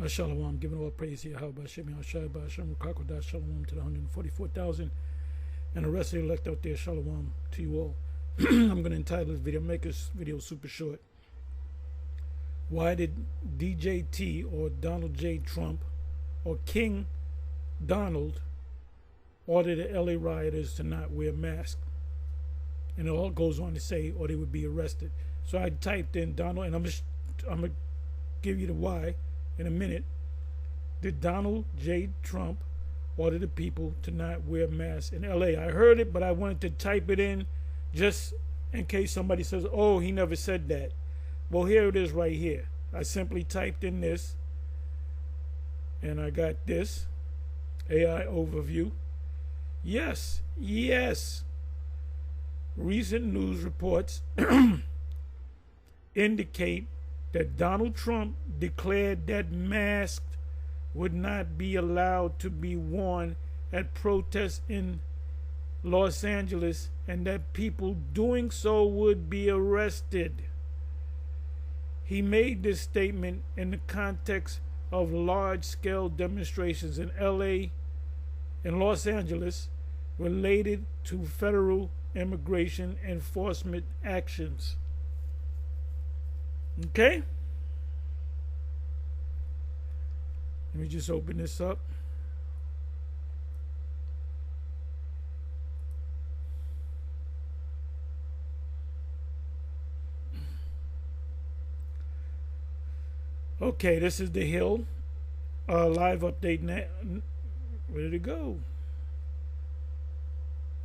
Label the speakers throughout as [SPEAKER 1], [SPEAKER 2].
[SPEAKER 1] Shalom, giving all praise here. How about Shemi Hashai, Hashem, Kakodah, Shalom to the 144,000 and the rest of the elect out there. Shalom to you all. I'm going to entitle this video, make this video super short. Why did DJT or Donald J. Trump or King Donald order the LA rioters to not wear masks? And it all goes on to say, or they would be arrested. So I typed in Donald, and I'm going to give you the why in a minute. Did Donald J. Trump order the people to not wear masks in LA? I heard it, but I wanted to type it in just in case somebody says, oh, he never said that. Well, here it is right here. I simply typed in this, and I got this AI overview. Yes. Recent news reports indicate that Donald Trump declared that masks would not be allowed to be worn at protests in Los Angeles and that people doing so would be arrested. He made this statement in the context of large-scale demonstrations in LA and Los Angeles related to federal immigration enforcement actions. Okay? Let me just open this up. Okay, this is the Hill live update. Where did it go?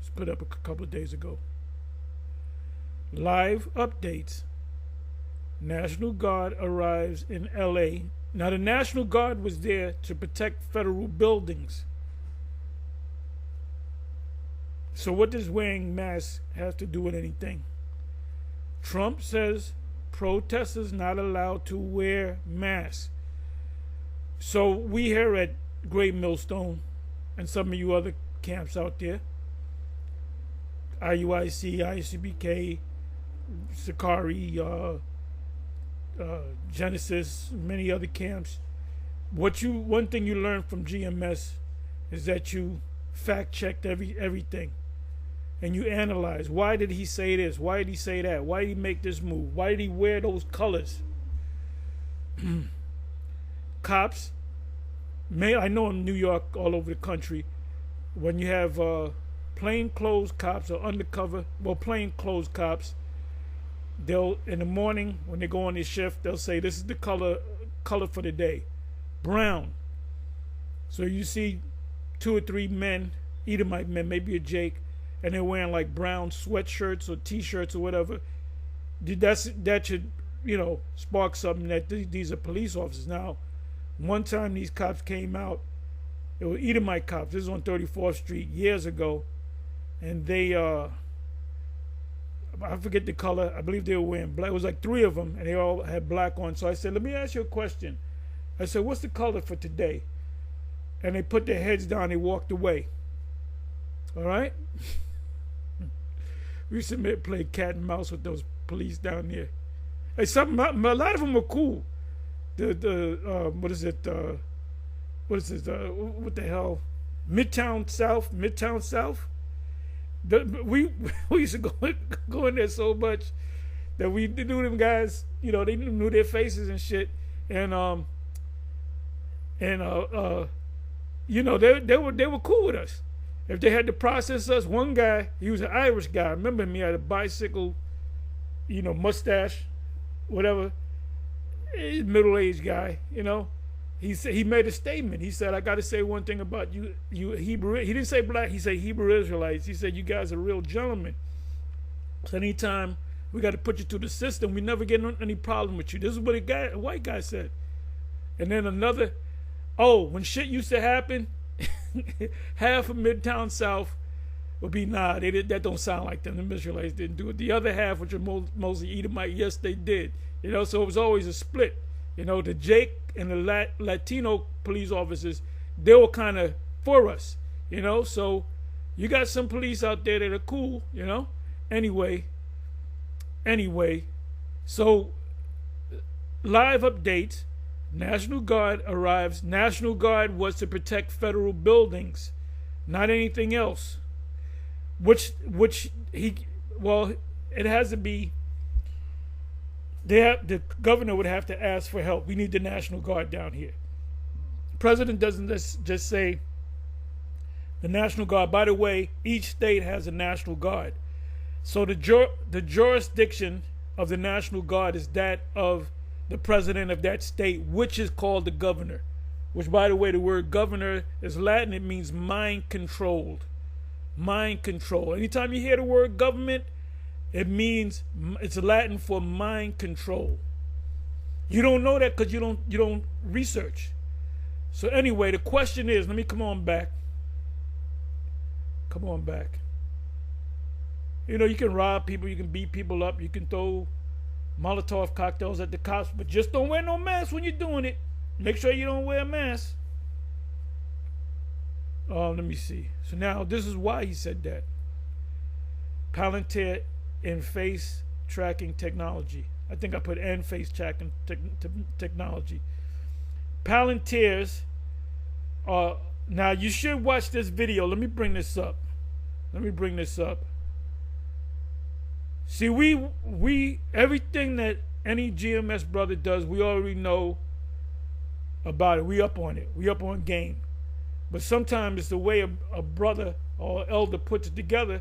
[SPEAKER 1] It's put up a couple of days ago. Live updates. National Guard arrives in LA. Now, the National Guard was there to protect federal buildings. So what does wearing masks have to do with anything? Trump says protesters not allowed to wear masks. So we here at Great Millstone and some of you other camps out there, IUIC, ICBK, Sakari, Genesis, many other camps. One thing you learn from GMS is that you fact checked everything, and you analyze. Why did he say this? Why did he say that? Why did he make this move? Why did he wear those colors? Cops, I know in New York, all over the country, when you have plainclothes cops or undercover, plainclothes cops, they'll, in the morning when they go on their shift, they'll say this is the color for the day, brown. So you see 2 or 3 men, Edomite men, maybe a Jake, and they're wearing like brown sweatshirts or t-shirts or whatever. That should, spark something that these are police officers. Now, one time these cops came out, it was Edomite cops. This is on 34th Street years ago, and they I forget the color. I believe they were wearing black. It was like 3 of them, and they all had black on. So I said, let me ask you a question. I said, what's the color for today? And they put their heads down. They walked away. All right? We used to play cat and mouse with those police down there. Hey, a lot of them were cool. What is it? What the hell? Midtown South. We used to go in there so much that we knew them guys. They knew their faces and shit, and they were cool with us. If they had to process us, one guy, he was an Irish guy. I remember him. He had a bicycle, mustache, whatever. He's a middle-aged guy. He said, he made a statement. He said, I got to say one thing about you Hebrew. He didn't say black. He said Hebrew Israelites. He said, you guys are real gentlemen. So anytime we got to put you through the system, we never get any problem with you. This is what a white guy said. And then another, when shit used to happen, half of Midtown South would be, that don't sound like them. The Israelites didn't do it. The other half, which are mostly Edomite, yes, they did. So it was always a split. The Jake and the Latino police officers, they were kind of for us, So you got some police out there that are cool, Anyway, so live updates. National Guard arrives. National Guard was to protect federal buildings, not anything else. Which he, well, it has to be. The governor would have to ask for help. We need the National Guard down here. The president doesn't just say the National Guard. By the way, each state has a National Guard. So the jurisdiction of the National Guard is that of the president of that state, which is called the governor. Which, by the way, the word governor is Latin. It means mind controlled. Mind control. Anytime you hear the word government, it means, it's Latin for mind control. You don't know that because you don't research. So anyway, the question is, let me come on back. Come on back. You know, you can rob people, you can beat people up, you can throw Molotov cocktails at the cops, but just don't wear no mask when you're doing it. Make sure you don't wear a mask. Let me see. So now this is why he said that. Palantir in face tracking technology. I think I put in face tracking technology. Palantirs are, now you should watch this video. Let me bring this up. See, we everything that any GMS brother does, we already know about it. We up on it. We up on game. But sometimes it's the way a brother or elder puts it together.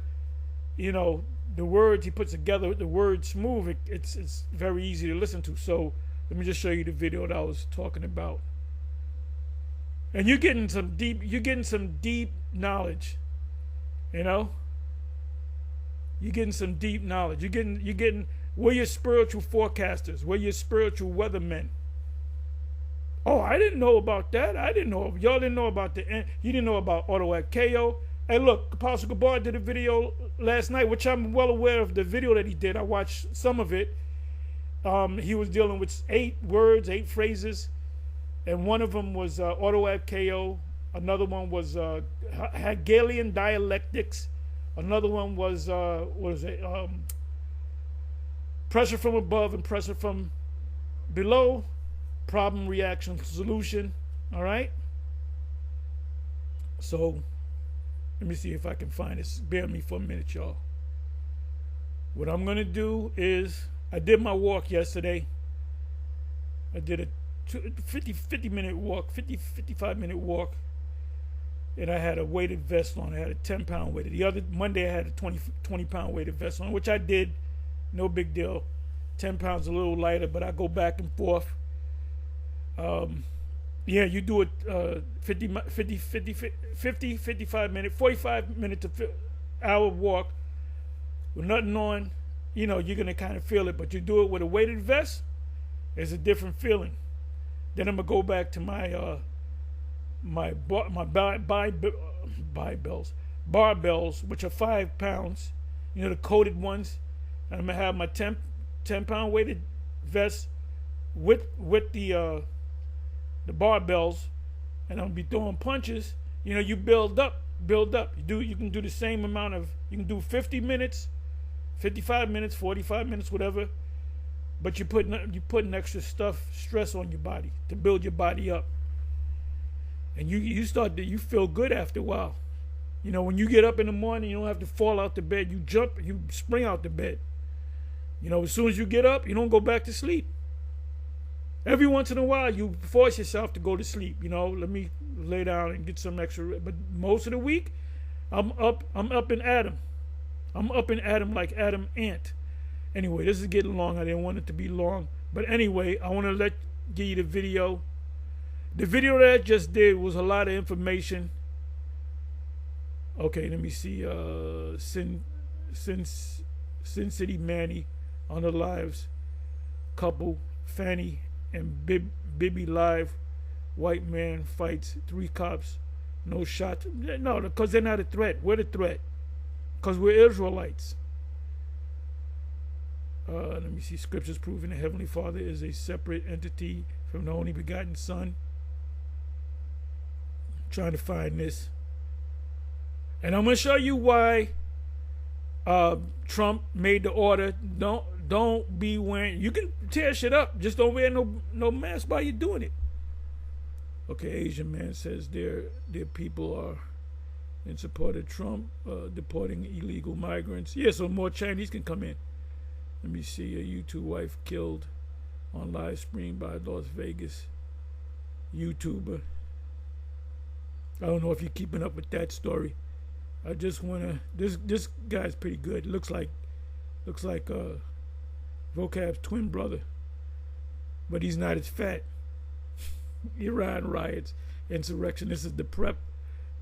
[SPEAKER 1] You know, the words he puts together, the words smooth. It's very easy to listen to. So let me just show you the video that I was talking about. And you're getting some deep knowledge. You know, you're getting some deep knowledge. You're getting. We're your spiritual forecasters. We're your spiritual weathermen. Oh, I didn't know about that. I didn't know. Y'all didn't know about you didn't know about Autoact KO. Hey, look, Apostle Gabar did a video last night, which I'm well aware of the video that he did. I watched some of it. He was dealing with 8 words, 8 phrases, and one of them was Autoact KO. Another one was Hegelian dialectics. Another one was pressure from above and pressure from below. Problem, reaction, solution. All right. So let me see if I can find this. Bear with me for a minute, y'all. What I'm gonna do is, I did my walk yesterday. I did a 50-minute walk, 55-minute walk, and I had a weighted vest on. I had a 10-pound weighted. The other Monday I had a 20-pound weighted vest on, which I did. No big deal. 10 pounds a little lighter, but I go back and forth. Yeah, you do it 55 minute, 45 minute to hour walk with nothing on. You know, you're gonna kind of feel it, but you do it with a weighted vest, it's a different feeling. Then I'm gonna go back to my barbells, which are 5 pounds. You know, the coated ones. And I'm gonna have my 10-pound weighted vest with the barbells, and I'm gonna be throwing punches. You know, you build up. You can do the same amount of. You can do 50 minutes, 55 minutes, 45 minutes, whatever. But you're putting extra stress on your body to build your body up. And you feel good after a while. You know, when you get up in the morning, you don't have to fall out the bed. You jump, you spring out the bed. You know, as soon as you get up, you don't go back to sleep. Every once in a while, you force yourself to go to sleep. You know, let me lay down and get some extra. But most of the week, I'm up in Adam. I'm up in Adam like Adam Ant. Anyway, this is getting long. I didn't want it to be long. But anyway, I want to give you the video. The video that I just did was a lot of information. Okay, let me see. Sin City Manny on the lives. Couple, Fanny and Bibby live. White man fights 3 cops. No shots. No, because they're not a threat. We're the threat. Because we're Israelites. Let me see. Scriptures proving the Heavenly Father is a separate entity from the only begotten Son. I'm trying to find this. And I'm going to show you why Trump made the order. Don't be wearing. You can tear shit up. Just don't wear no mask while you're doing it. Okay, Asian man says their people are in support of Trump deporting illegal migrants. Yeah, so more Chinese can come in. Let me see. A YouTube wife killed on live stream by Las Vegas YouTuber. I don't know if you're keeping up with that story. I just wanna. This guy's pretty good. Looks like Vocab's twin brother, but he's not as fat. Iran riots, insurrection. This is the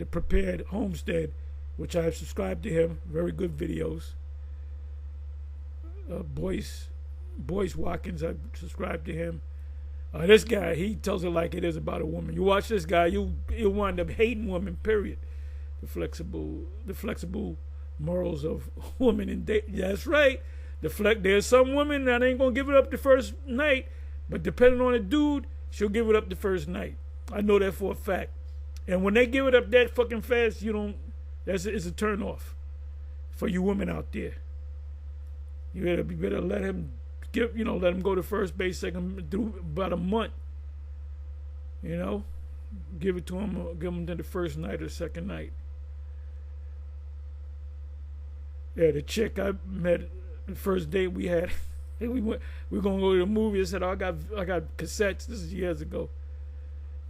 [SPEAKER 1] prepared homestead, which I have subscribed to him. Very good videos. Boyce Watkins, I subscribed to him. This guy, he tells it like it is about a woman. You watch this guy, you'll wind up hating women. Period. The flexible morals of women in date. That's right. There's some women that ain't gonna give it up the first night, but depending on the dude, she'll give it up the first night. I know that for a fact. And when they give it up that fucking fast, it's a turn off for you women out there. You better let him let him go to first base, second, through about a month. Give it to him, give him to the first night or second night. Yeah, the chick I met the first date we had, we were gonna go to the movie. I said, I got cassettes. This is years ago.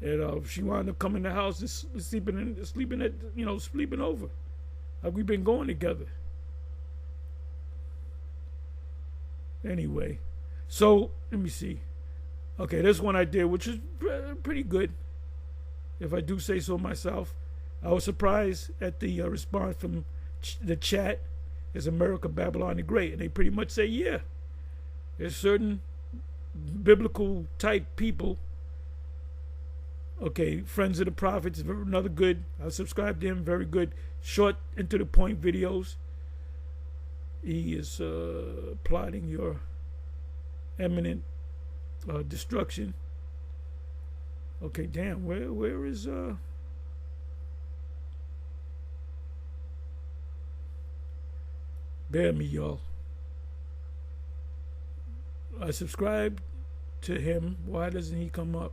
[SPEAKER 1] And she wound up coming to the house and sleeping over. Like we've been going together. Anyway, so let me see. Okay, this one I did, which is pretty good, if I do say so myself. I was surprised at the response from the chat. Is America Babylon the Great? And they pretty much say, yeah. There's certain biblical type people. Okay, Friends of the Prophets, another good. I subscribe to him, very good. Short and to the point videos. He is plotting your imminent destruction. Okay, damn, where is bear me, y'all. I subscribed to him. Why doesn't he come up?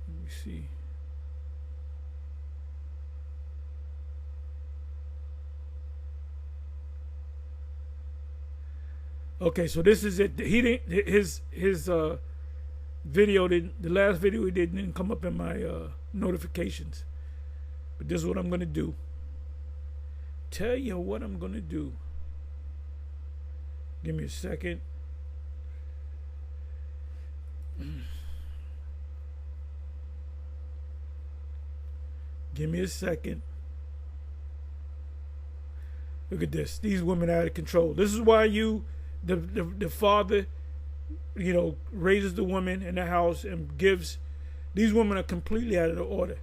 [SPEAKER 1] Let me see. Okay, so this is it. He didn't. His video didn't. The last video he didn't come up in my notifications. But this is what I'm gonna do. Tell you what I'm gonna do. Give me a second. Give me a second. Look at this. These women are out of control. This is why the father, raises the woman in the house and gives. These women are completely out of the order.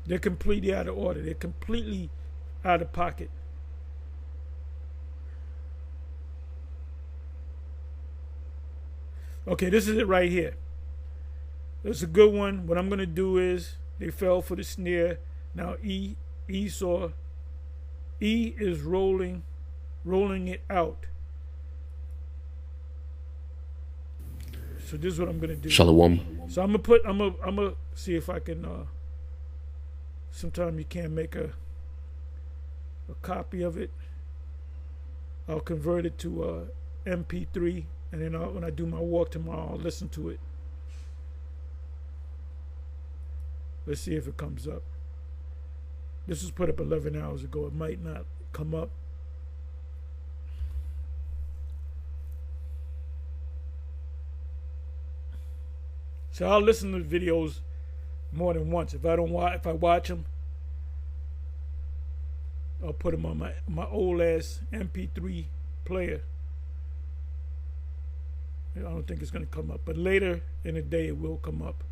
[SPEAKER 1] They're completely out of order. They're completely out of pocket. Okay, this is it right here. It's a good one. What I'm going to do is, they fell for the snare. Now E is rolling it out. So this is what I'm going to do.
[SPEAKER 2] Shalom.
[SPEAKER 1] So I'm gonna see if I can. Sometime you can't make a copy of it. I'll convert it to MP3, and then when I do my walk tomorrow, I'll listen to it. Let's see if it comes up. This was put up 11 hours ago. It might not come up. So I'll listen to the videos more than once. If I watch them, I'll put them on my old ass MP3 player. I don't think it's going to come up, but later in the day it will come up.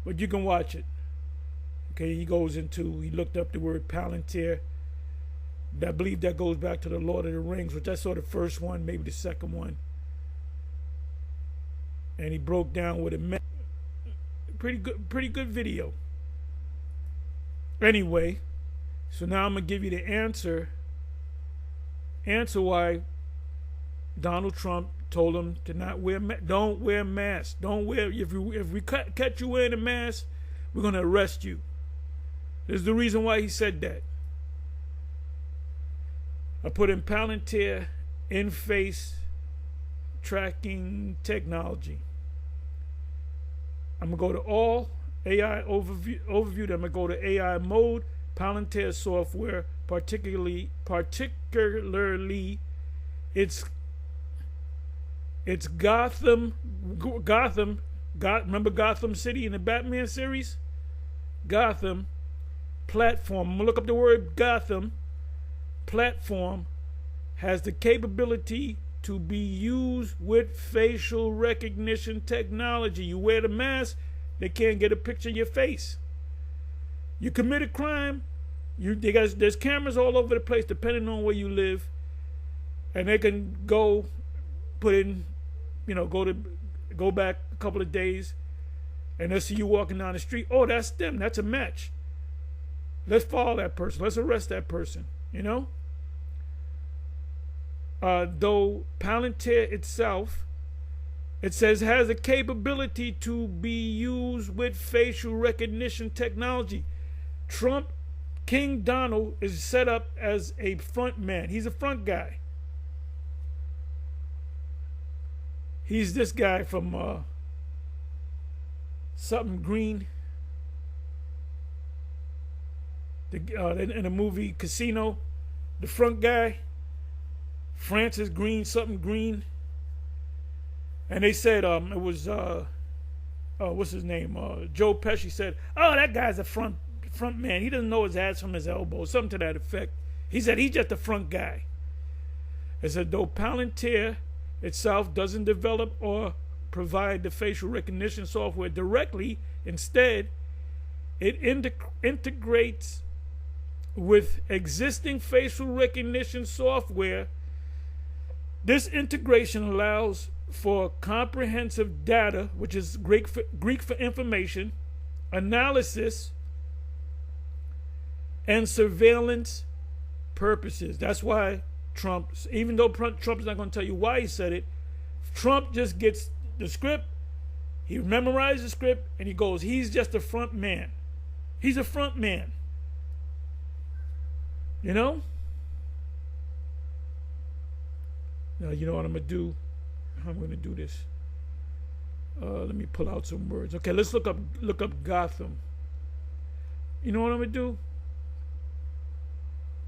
[SPEAKER 1] But you can watch it. Okay, he looked up the word Palantir. I believe that goes back to the Lord of the Rings, which I saw the first one, maybe the second one. And he broke down what it meant. Pretty good video. Anyway, so now I'm gonna give you the answer why, Donald Trump told him to not wear don't wear masks. Don't wear if we catch you wearing a mask, we're gonna arrest you. There's the reason why he said that. I put in Palantir in face tracking technology. I'm gonna go to all AI overview. Then I'm gonna go to AI mode. Palantir software, particularly it's Gotham. Remember Gotham City in the Batman series? Gotham platform. I'm gonna look up the word Gotham. Platform has the capability to be used with facial recognition technology. You wear the mask, they can't get a picture of your face. You commit a crime, there's cameras all over the place depending on where you live, and they can go back a couple of days, and they'll see you walking down the street. Oh, that's them. That's a match. Let's follow that person. Let's arrest that person. Though Palantir itself, it says, has the capability to be used with facial recognition technology. King Donald is set up as a front man. He's a front guy. He's this guy from something green. In the movie Casino, the front guy, Francis Green, something green. And they said it was what's his name? Joe Pesci said, "Oh, that guy's a front man. He doesn't know his ass from his elbow," something to that effect. He said he's just a front guy. It said though Palantir itself doesn't develop or provide the facial recognition software directly, instead, it integrates with existing facial recognition software. This integration allows for comprehensive data, which is Greek for information, analysis, and surveillance purposes. That's why Trump, even though Trump's not going to tell you why he said it, Trump just gets the script, he memorizes the script, and he goes, he's just a front man. He's a front man. Now, you know what I'm going to do? How I'm going to do this? Let me pull out some words. Okay, let's look up Gotham. You know what I'm going to do?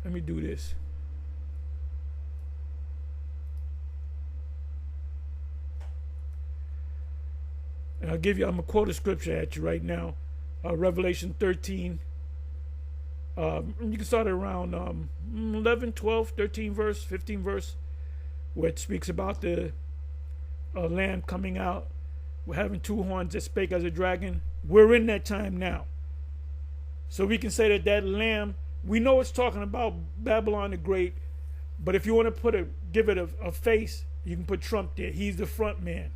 [SPEAKER 1] Let me do this. And I'm going to quote a scripture at you right now. Revelation 13. You can start around 11, 12, 13 verse, 15 verse, where it speaks about the Lamb coming out. We're having two horns that spake as a dragon. We're in that time now. So we can say that Lamb, we know it's talking about Babylon the Great, but if you want to give it a face, you can put Trump there. He's the front man.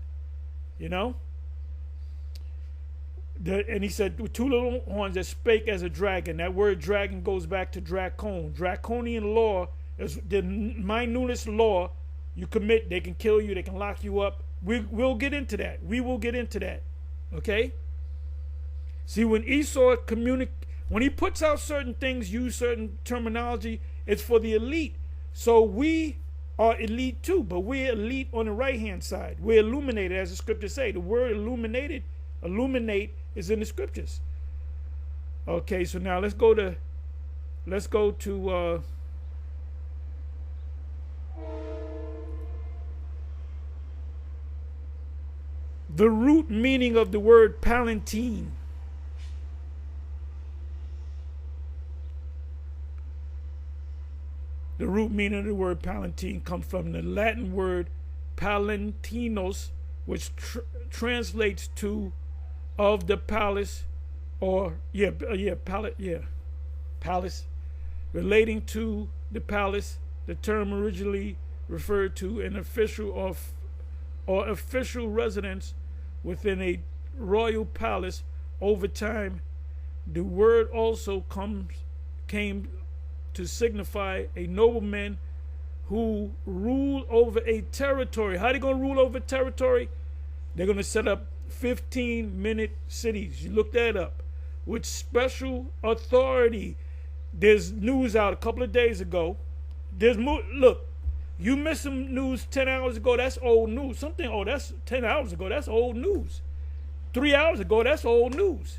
[SPEAKER 1] And he said, with two little horns that spake as a dragon. That word dragon goes back to dracon. Draconian law is the minutest law you commit. They can kill you. They can lock you up. We'll get into that. We will get into that. Okay? See, when Esau when he puts out certain things, use certain terminology, it's for the elite. So we are elite too, but we're elite on the right-hand side. We're illuminated, as the scriptures say. The word illuminate is in the scriptures. Okay, so now let's go to the root meaning of the word Palatine. The root meaning of the word Palatine comes from the Latin word Palatinos, which translates to of the palace, or palace, relating to the palace. The term originally referred to an official or official residence within a royal palace. Over time, the word also came to signify a nobleman who rule over a territory. How are they going to rule over territory? They're going to set up 15-minute cities. You look that up. With special authority. There's news out a couple of days ago. Look, you missed some news 10 hours ago, that's old news. That's 10 hours ago, that's old news. 3 hours ago, that's old news.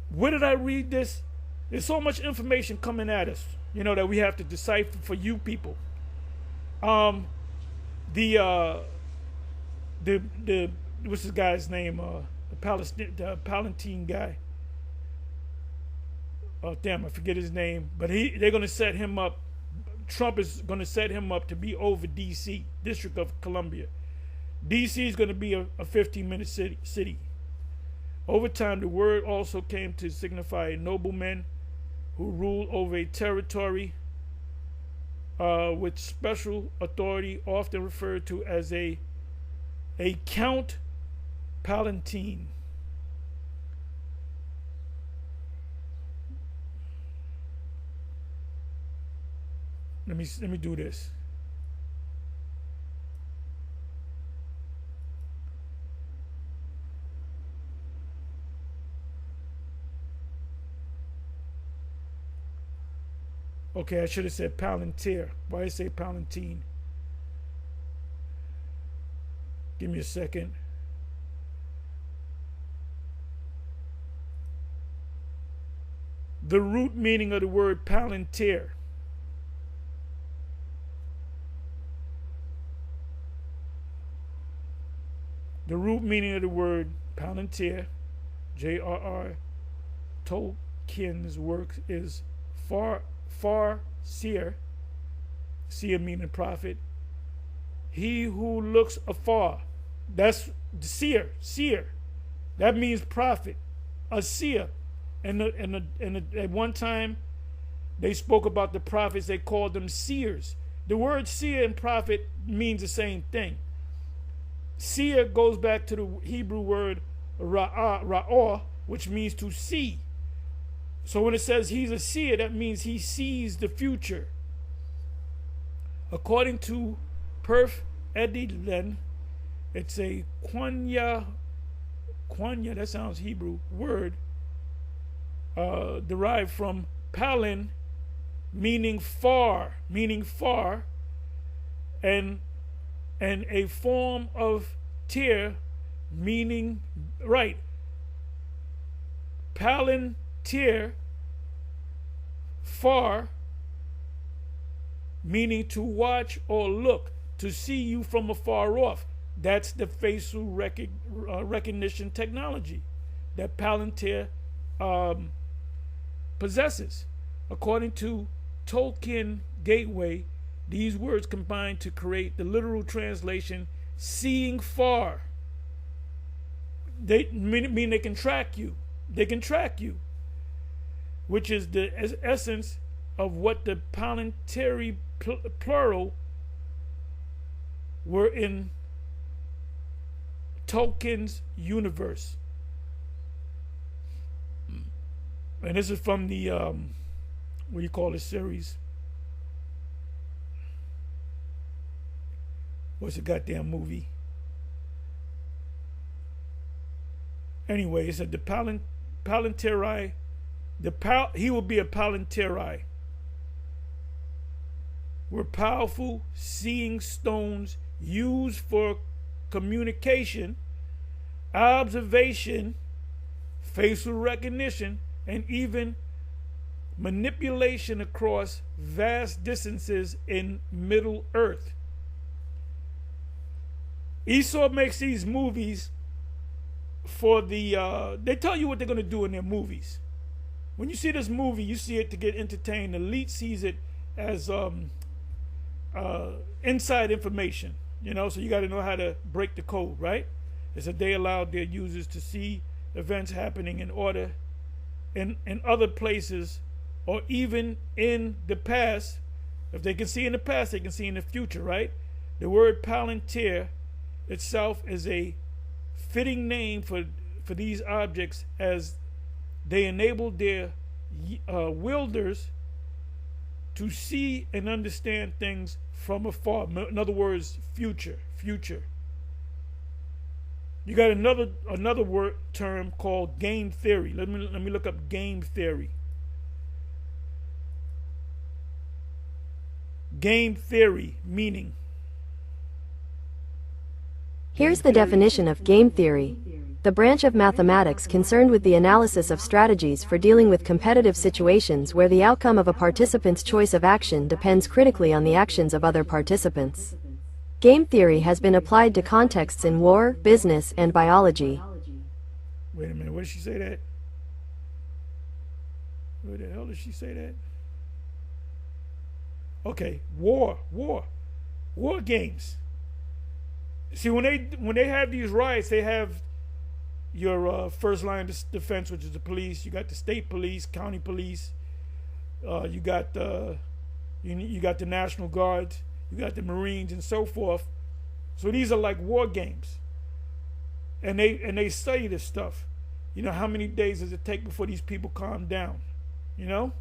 [SPEAKER 1] Where did I read this? There's so much information coming at us, that we have to decipher for you people. The what's this guy's name? The Palatine guy. Oh damn, I forget his name. But they're gonna set him up. Trump is gonna set him up to be over D.C., District of Columbia. D.C. is gonna be a 15-minute city. Over time, the word also came to signify a nobleman who ruled over a territory with special authority, often referred to as a Count Palatine. Let me do this. Okay, I should have said Palantir. Why did I say Palatine? Give me a second. The root meaning of the word Palantir. The root meaning of the word Palantir, J.R.R. Tolkien's work, is far seer, seer meaning prophet. He who looks afar. That's the seer. That means prophet, a seer. And at one time, they spoke about the prophets. They called them seers. The word seer and prophet means the same thing. Seer goes back to the Hebrew word ra'ah, which means to see. So when it says he's a seer, that means he sees the future. According to Perf Edilen, it's a Quanya, that sounds Hebrew, word, derived from Palin, meaning far, and a form of tir, meaning right. Palantir, far, meaning to watch or look, to see you from afar off. That's the facial recognition technology that Palantir possesses. According to Tolkien Gateway, these words combine to create the literal translation, seeing far. They mean they can track you. They can track you, which is the essence of what the Palantiri plural were in Tolkien's universe. And this is from the, what do you call this series? What's the goddamn movie? Anyway, it said the Palantiri, he will be a Palantiri. Were powerful seeing stones used for communication, observation, facial recognition, and even manipulation across vast distances in Middle Earth. Esau makes these movies for the, they tell you what they're going to do in their movies. When you see this movie, you see it to get entertained. The elite sees it as inside information, so you got to know how to break the code, right? It's that they allowed their users to see events happening in order in other places, or even in the past. If they can see in the past, they can see in the future, right? The word Palantir itself is a fitting name for these objects, as they enabled their wielders to see and understand things from afar. In other words, future. You got another word term called game theory. Let me look up game theory. Game theory meaning.
[SPEAKER 2] Here's the definition of game theory. The branch of mathematics concerned with the analysis of strategies for dealing with competitive situations where the outcome of a participant's choice of action depends critically on the actions of other participants. Game theory has been applied to contexts in war, business, and biology.
[SPEAKER 1] Wait a minute, where did she say that? Where the hell did she say that? Okay, war games. See, when they have these riots, they have your first line of defense, which is the police. You got the state police, county police. You got the National Guard. You got the Marines and so forth. So these are like war games, and they study this stuff. You know, how many days does it take before these people calm down? You know.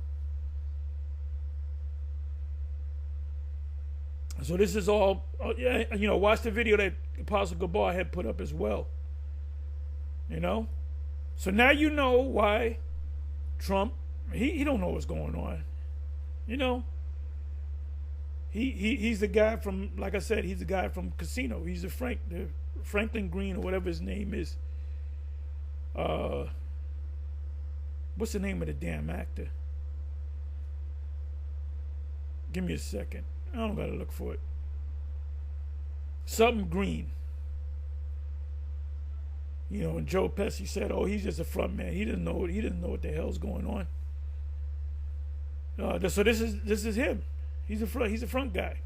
[SPEAKER 1] So this is all, you know, watch the video that Apostle Gabar had put up as well. You know? So now you know why Trump, he don't know what's going on. You know? He's the guy from, like I said, he's the guy from Casino. He's the Franklin Green or whatever his name is. What's the name of the damn actor? Give me a second. I don't gotta look for it. Something Green. You know, and Joe Pesci said, "Oh, he's just a front man. He didn't know what the hell's going on." So this is him. He's a front guy.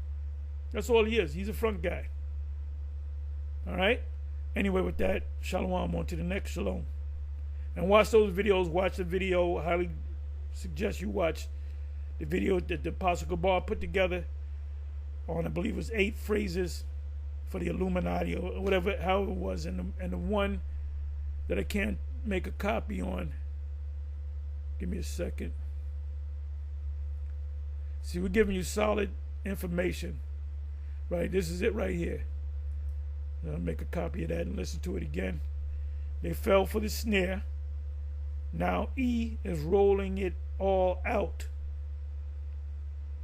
[SPEAKER 1] That's all he is. He's a front guy. All right. Anyway, with that, shalom. On to the next shalom. And watch those videos. Watch the video. I highly suggest you watch the video that the Apostle Gabar put together on, I believe it was 8 phrases for the Illuminati or whatever, how it was, and the one that I can't make a copy on. Give me a second. See, we're giving you solid information, right? This is it right here. I'll make a copy of that and listen to it again. They fell for the snare. Now E is rolling it all out,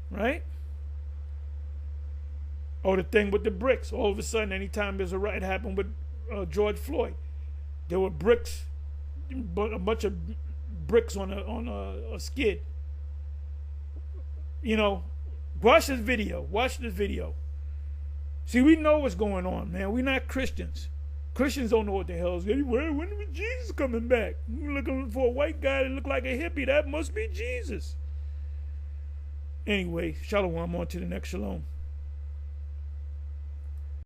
[SPEAKER 1] right? Oh, the thing with the bricks. All of a sudden, anytime there's a riot, happened with George Floyd. There were bricks, a bunch of bricks on a skid. You know, watch this video. Watch this video. See, we know what's going on, man. We're not Christians. Christians don't know what the hell is going on. When is Jesus coming back? We're looking for a white guy that look like a hippie. That must be Jesus. Anyway, shalom. On to the next shalom.